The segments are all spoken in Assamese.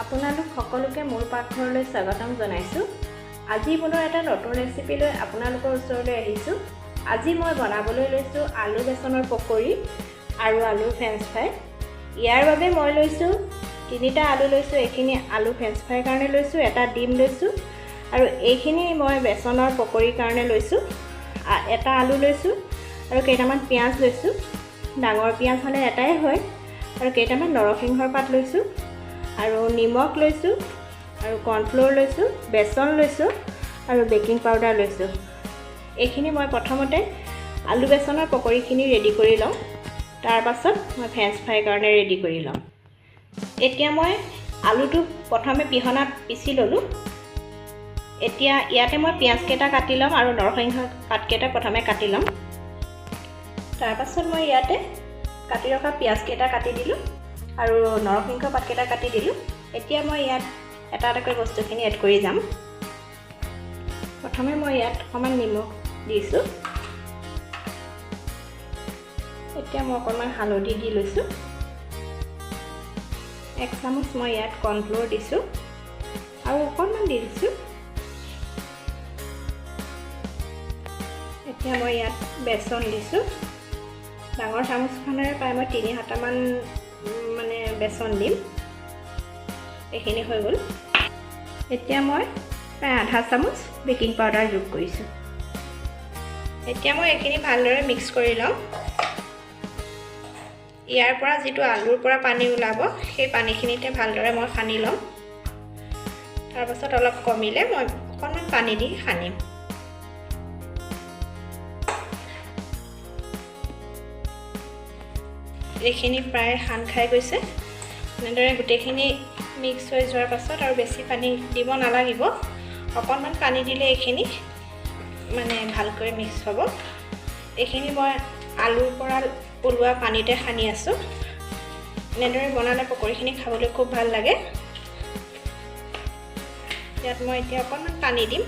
আপোনালোক সকলোকে মোৰ পাকঘৰলৈ স্বাগতম জনাইছোঁ। আজি পুনৰ এটা নতুন ৰেচিপি লৈ আপোনালোকৰ ওচৰলৈ আহিছোঁ। আজি মই বনাবলৈ লৈছোঁ আলু বেচনৰ পকৰি আৰু আলু ফ্ৰেঞ্চ ফ্ৰাই। ইয়াৰ বাবে মই লৈছোঁ 3টা আলু লৈছোঁ। এইখিনি আলু ফ্ৰেঞ্চ ফ্ৰাইৰ কাৰণে লৈছোঁ, এটা ডিম লৈছোঁ আৰু এইখিনি মই বেচনৰ পকৰিৰ কাৰণে লৈছোঁ। এটা আলু লৈছোঁ আৰু কেইটামান পিঁয়াজ লৈছোঁ। ডাঙৰ পিঁয়াজ হ'লে এটাই হয়। আৰু কেইটামান নৰসিংহৰ পাত লৈছোঁ আৰু নিমখ লৈছোঁ আৰু কৰ্ণফ্ল'ৰ লৈছোঁ, বেচন লৈছোঁ আৰু বেকিং পাউডাৰ লৈছোঁ। এইখিনি মই প্ৰথমতে আলু বেচনৰ পকৰিখিনি ৰেডি কৰি লওঁ, তাৰ পাছত মই ফ্ৰেঞ্চ ফ্ৰাইৰ কাৰণে ৰেডি কৰি লওঁ। এতিয়া মই আলুটো প্ৰথমে পিহনাত পিচি ল'লোঁ। এতিয়া ইয়াতে মই পিঁয়াজকেইটা কাটি ল'ম আৰু নৰসিংহ পাতকেইটা প্ৰথমে কাটি ল'ম। তাৰ পাছত মই ইয়াতে কাটি ৰখা পিঁয়াজকেইটা কাটি দিলোঁ আৰু নৰসিংহ পাতকেইটা কাটি দিলোঁ। এতিয়া মই ইয়াত এটা এটাকৈ বস্তুখিনি এড কৰি যাম। প্ৰথমে মই ইয়াত অকণমান নিমখ দিছোঁ। এতিয়া মই অকণমান হালধি দি লৈছোঁ। 1 চামুচ মই ইয়াত কৰ্ণফ্ল'ৰ দিছোঁ আৰু অকণমান দি দিছোঁ। এতিয়া মই ইয়াত বেচন দিছোঁ। ডাঙৰ চামুচখনেৰে প্ৰায় মই 3 হাতামান বেচন দিম। এইখিনি হৈ গ'ল। এতিয়া মই প্ৰায় আধা চামুচ বেকিং পাউডাৰ যোগ কৰিছোঁ। এতিয়া মই এইখিনি ভালদৰে মিক্স কৰি ল'ম। ইয়াৰ পৰা যিটো আলুৰ পৰা পানী ওলাব, সেই পানীখিনিতে ভালদৰে মই সানি ল'ম। তাৰপাছত অলপ কমিলে মই অকণমান পানী দি সানিম। এইখিনি প্ৰায় সান খাই গৈছে। এনেদৰে গোটেইখিনি মিক্স হৈ যোৱাৰ পাছত আৰু বেছি পানী দিব নালাগিব। অকণমান পানী দিলে এইখিনি ভালকৈ মিক্স হ'ব। এইখিনি মই আলুৰ পৰা ওলোৱা পানীতে সানি আছোঁ। এনেদৰে বনালে পকৰিখিনি খাবলৈ খুব ভাল লাগে। ইয়াত মই এতিয়া অকণমান পানী দিম।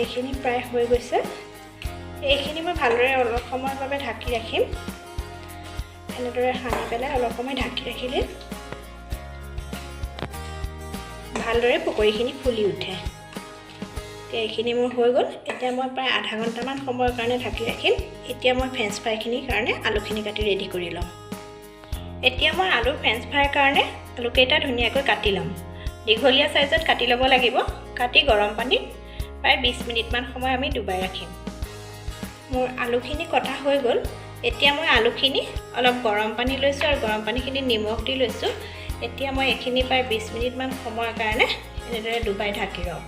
এইখিনি প্ৰায় হৈ গৈছে। এইখিনি মই ভালদৰে অলপ সময়ৰ বাবে ঢাকি ৰাখিম। এনেদৰে সানি পেলাই অলপ সময় ঢাকি ৰাখিলে ভালদৰে পকৰিখিনি ফুলি উঠে। এতিয়া এইখিনি মোৰ হৈ গ'ল। এতিয়া মই প্ৰায় আধা ঘণ্টামান সময়ৰ কাৰণে ঢাকি ৰাখিম। এতিয়া মই ফ্ৰেঞ্চ ফ্ৰাইখিনিৰ কাৰণে আলুখিনি কাটি ৰেডি কৰি ল'ম। এতিয়া মই আলু ফ্ৰেঞ্চ ফ্ৰাইৰ কাৰণে আলুকেইটা ধুনীয়াকৈ কাটি ল'ম। দীঘলীয়া চাইজত কাটি ল'ব লাগিব। কাটি গৰম পানীত প্ৰায় 20 মিনিটমান সময় আমি ডুবাই ৰাখিম। মোৰ আলুখিনি কটা হৈ গ'ল। এতিয়া মই আলুখিনি অলপ গৰম পানী লৈছোঁ আৰু গৰম পানীখিনি নিমখ দি লৈছোঁ। এতিয়া মই এইখিনি প্ৰায় 20 মিনিটমান সময়ৰ কাৰণে এনেদৰে ডুবাই ঢাকি ৰওঁ।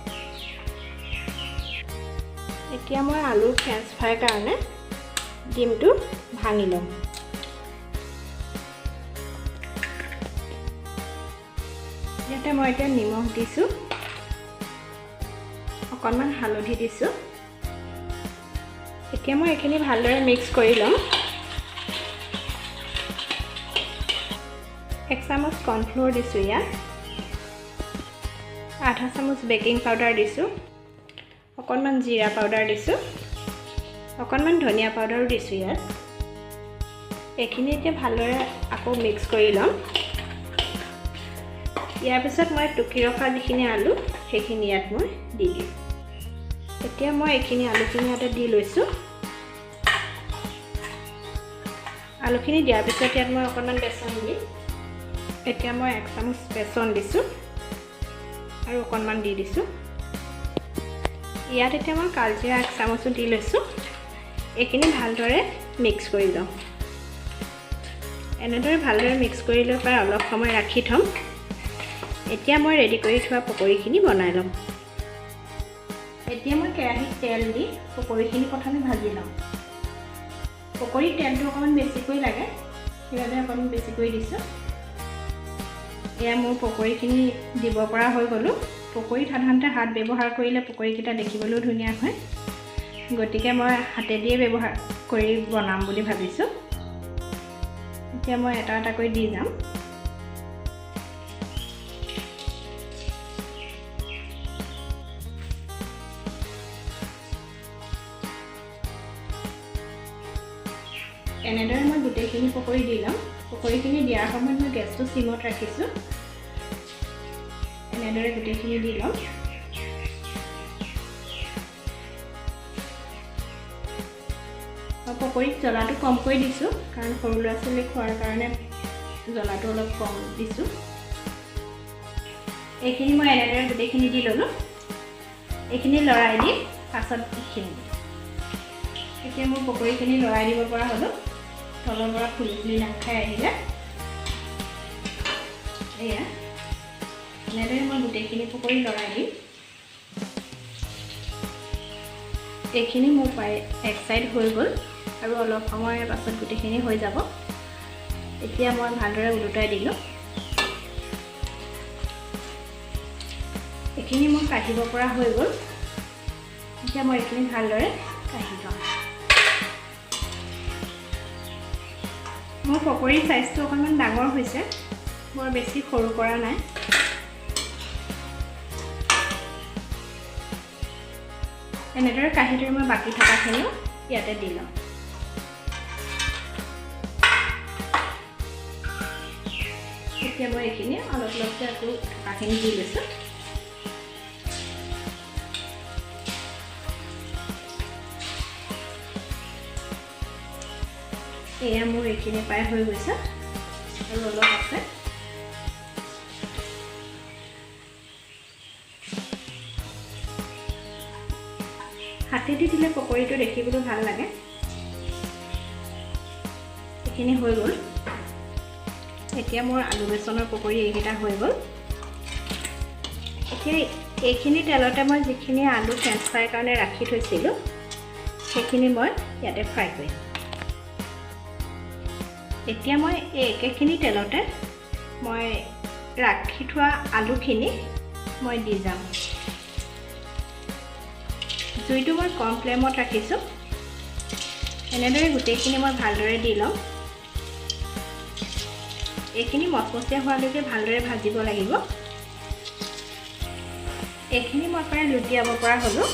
এতিয়া মই আলু ফ্ৰেঞ্চ ফ্ৰাইৰ কাৰণে ডিমটো ভাঙি ল'ম। ইয়াতে মই এতিয়া নিমখ দিছোঁ, অকণমান হালধি দিছোঁ। এতিয়া মই এইখিনি ভালদৰে মিক্স কৰি ল'ম। 1 চামুচ কৰ্ণফ্ল'ৰ দিছোঁ ইয়াত, আধা চামুচ বেকিং পাউডাৰ দিছোঁ, অকণমান জিৰা পাউডাৰ দিছোঁ, অকণমান ধনিয়া পাউডাৰো দিছোঁ ইয়াত। এইখিনি এতিয়া ভালদৰে আকৌ মিক্স কৰি ল'ম। ইয়াৰ পিছত মই টুকি ৰখা যিখিনি আলু, সেইখিনি ইয়াত মই দি দিম। এতিয়া মই এইখিনি আলুখিনি ইয়াতে দি লৈছোঁ। আলুখিনি দিয়াৰ পিছত ইয়াত মই অকণমান বেচন দিম। এতিয়া মই 1 চামুচ বেচন দিছোঁ আৰু অকণমান দি দিছোঁ। ইয়াত এতিয়া মই কালজিৰা 1 চামুচো দি লৈছোঁ। এইখিনি ভালদৰে মিক্স কৰি লওঁ। এনেদৰে ভালদৰে মিক্স কৰি লৈ প্ৰায় অলপ সময় ৰাখি থ'ম। এতিয়া মই ৰেডি কৰি থোৱা পকৰিখিনি বনাই ল'ম। এতিয়া মই কেৰাহীত তেল দি পকৰিখিনি প্ৰথমে ভাজি ল'ম। পকৰিৰ তেলটো অকণমান বেছিকৈ লাগে, সেইবাবে অকণমান বেছিকৈ দিছোঁ। এয়া মোৰ পকৰিখিনি দিব পৰা হৈ গ'লোঁ। পকৰিত সাধাৰণতে হাত ব্যৱহাৰ কৰিলে পকৰিকেইটা দেখিবলৈও ধুনীয়া হয়। গতিকে মই হাতেদিয়ে ব্যৱহাৰ কৰি বনাম বুলি ভাবিছোঁ। এতিয়া মই এটা এটাকৈ দি যাম। এনেদৰে মই গোটেইখিনি পকৰি দি লম। পকৰিখিনি দিয়াৰ সময়ত মই গেছটো সিমত ৰাখিছোঁ। এনেদৰে গোটেইখিনি দি লম। পকৰিত জ্বলাটো কমকৈ দিছোঁ, কাৰণ সৰু ল'ৰা ছোৱালী খোৱাৰ কাৰণে জ্বলাটো অলপ কম দিছোঁ। এইখিনি মই এনেদৰে গোটেইখিনি দি ল'লোঁ। এইখিনি লৰাই দি পাছত এইখিনি এতিয়া মোৰ পকৰিখিনি লৰাই দিব পৰা হ'লোঁ। তলৰ পৰা ফুলি ফুলি নাম খাই আহিলে। এয়া এনেদৰে মই গোটেইখিনি পকৰি লৰাই দিম। এইখিনি মোৰ প্ৰায় এক চাইড হৈ গ'ল আৰু অলপ সময়ৰ পাছত গোটেইখিনি হৈ যাব। এতিয়া মই ভালদৰে উলটাই দিলোঁ। এইখিনি মোৰ কাঢ়িব পৰা হৈ গ'ল। এতিয়া মই এইখিনি ভালদৰে কাঢ়ি লওঁ। মোৰ পকৰিৰ সাইজটো অকণমান ডাঙৰ হৈছে, বৰ বেছি সৰু কৰা নাই। এনেদৰে কাঢ়ি ধৰি মই বাকী থকাখিনিও ইয়াতে দি লওঁ। এতিয়া মই এইখিনি অলপ অলপকৈ আকৌ থকাখিনি দি লৈছোঁ। এয়া মোৰ এইখিনি প্ৰায় হৈ গৈছে আৰু অলপ আছে। হাতেদি দিলে পকৰিটো দেখিবলৈ ভাল লাগে। এইখিনি হৈ গ'ল। এতিয়া মোৰ আলু বেচনৰ পকৰি এইকেইটা হৈ গ'ল। এতিয়া এইখিনি তেলতে মই যিখিনি আলু ফ্ৰেঞ্চ ফ্ৰাইৰ কাৰণে ৰাখি থৈছিলোঁ সেইখিনি মই ইয়াতে ফ্ৰাই কৰিম। এতিয়া মই এই একেখিনি তেলতে মই ৰাখি থোৱা আলুখিনি মই দি যাম। জুইটো মই কম ফ্লেমত ৰাখিছোঁ। এনেদৰে গোটেইখিনি মই ভালদৰে দি লওঁ। এইখিনি মচমচীয়া হোৱালৈকে ভালদৰে ভাজিব লাগিব। এইখিনি মই প্ৰায় লুটিয়াব পৰা হ'লোঁ।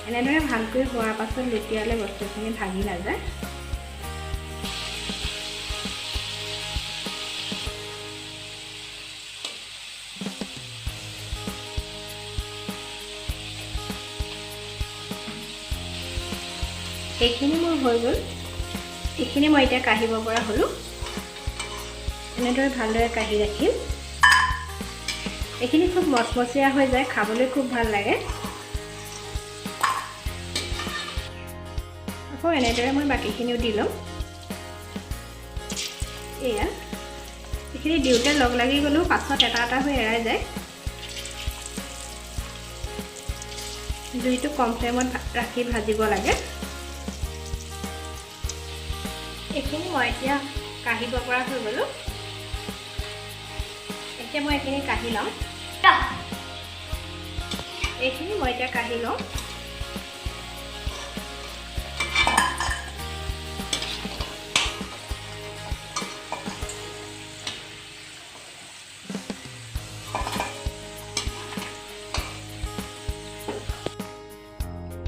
এনেদৰে ভালকৈ হোৱাৰ পাছত লুটিয়ালে বস্তুখিনি ভাগি নাযায়। এইখিনি মোৰ হৈ গ'ল। এইখিনি মই এতিয়া কাঢ়িব পৰা হ'লোঁ। এনেদৰে ভালদৰে কাঢ়ি ৰাখিম। এইখিনি খুব মচমচীয়া হৈ যায়, খাবলৈ খুব ভাল লাগে। আকৌ এনেদৰে মই বাকীখিনিও দি ল'ম। এয়া এইখিনি দিওঁতে লগ লাগি গ'লেও পাছত এটা এটা হৈ এৰাই যায়। জুইটো কম ফ্লেমত ৰাখি ভাজিব লাগে। এইখিনি মই এতিয়া কাঢ়িব পৰা হৈ গ'লোঁ। এতিয়া মই এইখিনি কাঢ়ি লওঁ। এইখিনি মই এতিয়া কাঢ়ি লওঁ।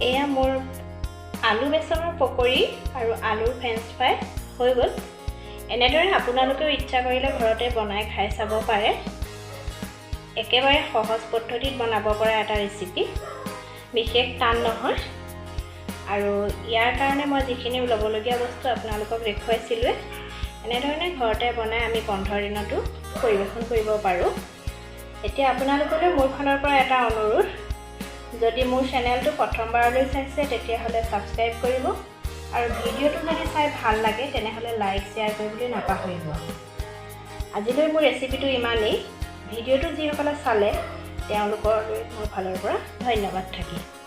এয়া মোৰ আলু বেচনৰ পকৰি আৰু আলুৰ ফ্ৰেঞ্চ ফ্ৰাই হৈ গ'ল। এনেদৰে আপোনালোকেও ইচ্ছা কৰিলে ঘৰতে বনাই খাই চাব পাৰে। একেবাৰে সহজ পদ্ধতিত বনাব পৰা এটা ৰেচিপি, বিশেষ টান নহয়। আৰু ইয়াৰ কাৰণে মই যিখিনি ল'বলগীয়া বস্তু আপোনালোকক দেখুৱাইছিলোঁ, এনেধৰণে ঘৰতে বনাই আমি 15 দিনতো পৰিৱেশন কৰিব পাৰোঁ। এতিয়া আপোনালোকলৈ মোৰ ফালৰ পৰা এটা অনুৰোধ, যদি মোৰ চেনেলটো প্ৰথমবাৰলৈ চাইছে তেতিয়াহ'লে ছাবস্ক্ৰাইব কৰিব আৰু ভিডিঅ'টো যদি চাই ভাল লাগে তেনেহ'লে লাইক শ্বেয়াৰ কৰিবলৈ নাপাহৰিব। আজিলৈ মোৰ ৰেচিপিটো ইমানেই। ভিডিঅ'টো যিসকলে চালে তেওঁলোকৰ মোৰ ফালৰ পৰা ধন্যবাদ থাকিল।